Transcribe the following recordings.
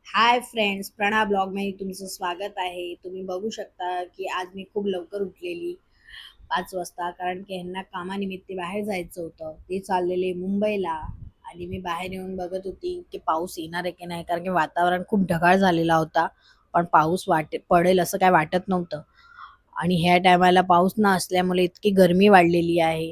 Hi friends, प्रणा ब्लॉगमध्ये तुमचं स्वागत आहे. तुम्ही बघू शकता की आज मी खूप लवकर उठलेली 5 वाजता, कारण की ह्यांना कामानिमित्त बाहेर जायचं होतं. ते चाललेले मुंबईला आणि मी बाहेर येऊन बघत होती की पाऊस येणार आहे की नाही, कारण की वातावरण खूप ढगाळ झालेला होता. पण पाऊस पडेल असं काय वाटत नव्हतं. आणि ह्या टायमाला पाऊस न असल्यामुळे इतकी गरमी वाढलेली आहे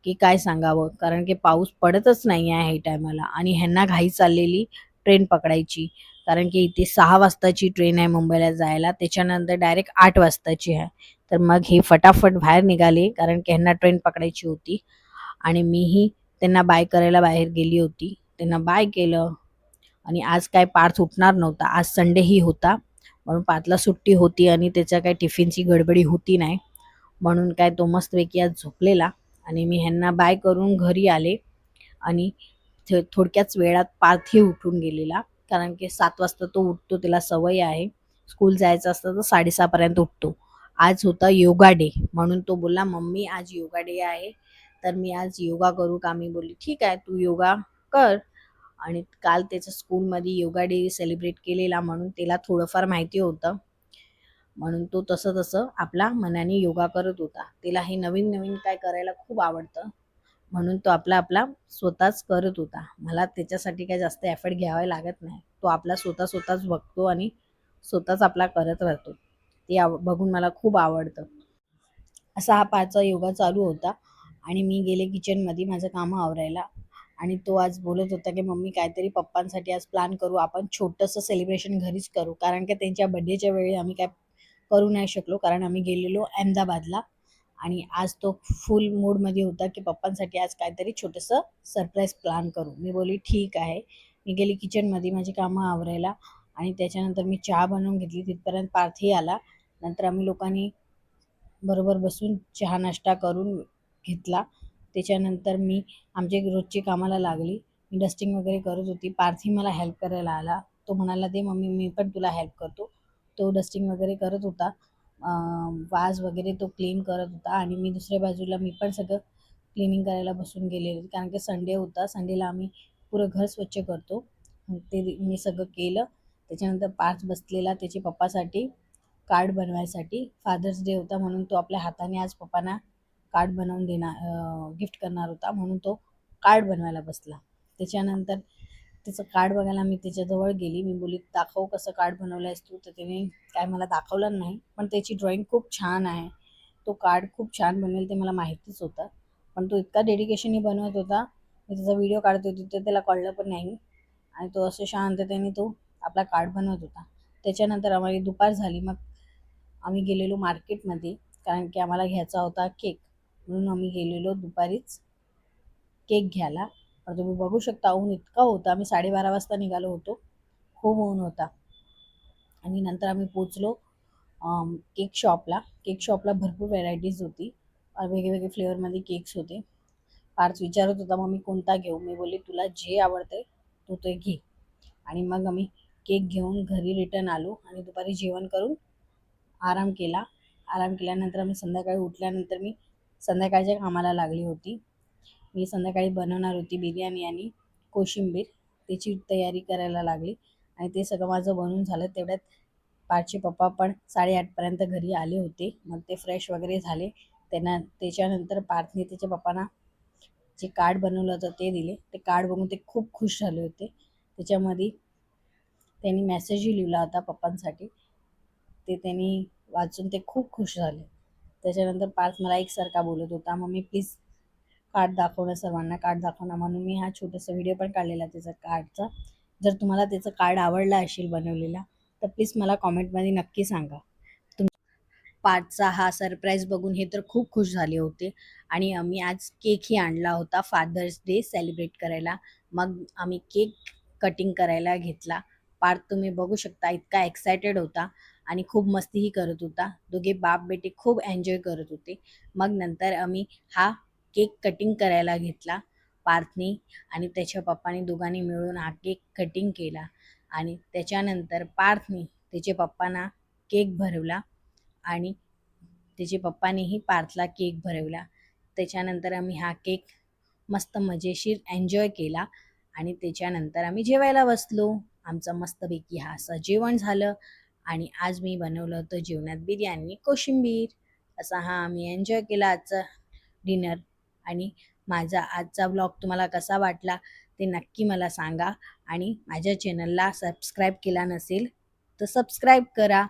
की काय सांगावं, कारण की पाऊस पडतच नाही आहे ह्या टायमाला. आणि ह्यांना घाई चाललेली ट्रेन पकडायची, कारण की इथे 6 वाजताची ट्रेन आहे मुंबईला जायला, त्याच्यानंतर डायरेक्ट 8 वाजताची आहे. तर मग हे फटाफट बाहेर निघाले, कारण की ह्यांना ट्रेन पकडायची होती. आणि मीही त्यांना बाय करायला बाहेर गेली होती. त्यांना बाय केलं. आणि आज काय पार्थ उठणार नव्हता, आज संडेही होता, म्हणून पार्थला सुट्टी होती आणि त्याच्या काही टिफिनची गडबडी होती नाही, म्हणून काय तो मस्तपैकी आज झोपलेला. आणि मी ह्यांना बाय करून घरी आले. आणि थोडक्याच वेळात पार्थही उठून गेलेला, कारण की 7 वाजता तो उठतो, त्याला सवय आहे. स्कूल जायचं असतं तर 6:30 पर्यंत उठतो. आज होता योगा डे, म्हणून तो बोलला मम्मी आज योगा डे आहे, तर मी आज योगा करू का? मी बोलली ठीक आहे, तू योगा कर. आणि काल त्याच्या स्कूलमध्ये योगा डे सेलिब्रेट केलेला, म्हणून त्याला थोडंफार माहिती होतं, म्हणून तो तसं तसं आपला मनाने योगा करत होता. त्याला हे नवीन नवीन काय करायला खूप आवडतं, म्हणून तो आपला आपला स्वतःच करत होता. मला त्याच्यासाठी काही जास्त एफर्ट घ्यावे लागत नाही. तो आपला स्वतःच बघतो आणि स्वतःच आपला करत राहतो. ते बघून मला खूप आवडतं. असा हा पाचचा योगा चालू होता. आणि मी गेले किचनमध्ये माझं कामं आवरायला. आणि तो आज बोलत होता की मम्मी काहीतरी पप्पांसाठी आज प्लॅन करू, आपण छोटंसं सेलिब्रेशन घरीच करू, कारण की त्यांच्या बड्डेच्या वेळी आम्ही काय करू नाही शकलो, कारण आम्ही गेलेलो अहमदाबादला. आणि आज तो फुल मूडमध्ये होता की पप्पांसाठी आज काहीतरी छोटंसं सरप्राईज प्लॅन करू. मी बोलली ठीक आहे. मी गेली किचनमध्ये माझी कामं आवरायला. आणि त्याच्यानंतर मी चहा बनवून घेतली, तिथपर्यंत पार्थही आला. नंतर आम्ही लोकांनी बरोबर बसून चहा नाश्ता करून घेतला. त्याच्यानंतर मी आमच्या रोजची कामाला लागली. मी डस्टिंग वगैरे करत होती. पार्थी मला हेल्प करायला आला. तो म्हणाला दे मम्मी मी पण तुला हेल्प करतो. तो डस्टिंग वगैरे करत होता. वाज वगैरे तो क्लीन करत होता. आणि मी दुसऱ्या बाजूला मी पण सगळं क्लिनिंग करायला बसून गेलेली, कारण की संडे होता. संडेला आम्ही पुरं घर स्वच्छ करतो. ते मी सगळं केलं. त्याच्यानंतर पार्थ बसलेला त्याच्या पप्पासाठी कार्ड बनवायसाठी. फादर्स डे होता, म्हणून तो आपल्या हाताने आज पप्पांना कार्ड बनवून देणार, गिफ्ट करणार होता, म्हणून तो कार्ड बनवायला बसला. त्याच्यानंतर त्याचं कार्ड बघायला मी त्याच्याजवळ गेली. मी बोलली दाखव कसं कार्ड बनवलं आहेस तू, तर त्याने काय मला दाखवलं नाही, पण त्याची ड्रॉइंग खूप छान आहे. तो कार्ड खूप छान बनवेल ते मला माहितीच होतं, पण तो इतका डेडिकेशननी बनवत होता. मी त्याचा व्हिडिओ काढत होती तर त्याला कळलं पण नाही. आणि तो असं शांततेने तो आपला कार्ड बनवत होता. त्याच्यानंतर आम्हाला दुपार झाली. मग आम्ही गेलेलो मार्केटमध्ये, कारण की आम्हाला घ्यायचा होता केक, म्हणून आम्ही गेलेलो दुपारीच केक घ्यायला. तर तुम्ही बघू शकता ऊन इतका होता. आम्ही 12:30 वाजता निघालो होतो. खूप ऊन होता. आणि नंतर आम्ही पोचलो केक शॉपला. केक शॉपला भरपूर व्हेरायटीज होती. वेगवेगळे फ्लेवरमध्ये केक्स होते. पार्थ विचारत होता मग मी कोणता घेऊ. मी बोलली तुला जे आवडते तू ते घे. आणि मग आम्ही केक घेऊन घरी रिटर्न आलो. आणि दुपारी जेवण करून आराम केला. आराम केल्यानंतर आम्ही संध्याकाळी उठल्यानंतर मी संध्याकाळच्या कामाला लागली होती. मी संध्याकाळी बनवणार होती बिर्याणी आणि कोशिंबीर, त्याची तयारी करायला लागली. आणि ते सगळं माझं बनवून झालं. तेवढ्यात पार्थचे पप्पा पण 8:30पर्यंत घरी आले होते. मग ते फ्रेश वगैरे झाले. त्याच्यानंतर पार्थने त्याच्या पप्पांना जे कार्ड बनवलं होतं ते दिले. ते कार्ड बघून ते खूप खुश झाले होते. त्याच्यामध्ये त्यांनी मेसेजही लिहिला होता पप्पांसाठी. ते त्यांनी वाचून ते खूप खुश झाले. त्याच्यानंतर पार्थ मला एकसारखा बोलत होता मम्मी प्लीज कार्ड दाखव ना, सर्वांना कार्ड दाखव ना, म्हणून मी हा छोटासा व्हिडिओ पण काढलेला त्याचा कार्डचा. जर तुम्हाला त्याचं कार्ड आवडला असेल बनवलेला, तर प्लीज मला कॉमेंटमध्ये नक्की सांगा. पार्टचा हा सरप्राईज बघून हे तर खूप खुश झाले होते. आणि आम्ही आज केकही आणला होता फादर्स डे सेलिब्रेट करायला. मग आम्ही केक कटिंग करायला घेतला. पार्थ तुम्ही बघू शकता इतका एक्सायटेड होता आणि खूप मस्तीही करत होता. दोघे बाप बेटे खूप एन्जॉय करत होते. मग नंतर आम्ही हा केक कटिंग करायला घेतला पार्थनी आणि त्याच्या पप्पानी दोघांनी मिळून हा केक कटिंग केला. आणि त्याच्यानंतर पार्थनी त्याच्या पप्पांना केक भरवला आणि त्याच्या पप्पानेही पार्थला केक भरवला. त्याच्यानंतर आम्ही हा केक मस्त मजेशीर एन्जॉय केला. आणि त्याच्यानंतर आम्ही जेवायला बसलो. आमचं मस्तपैकी हा असं जेवण झालं आणि आज मी बनवलं होतं जेवणात बिर्याणी कोशिंबीर. असा हा आम्ही एन्जॉय केला आजचा डिनर. आणि माझा आजचा ब्लॉग तुम्हाला कसा वाटला ते नक्की मला सांगा आणि माझ्या चॅनलला सबस्क्राईब केला नसेल तर सबस्क्राईब करा.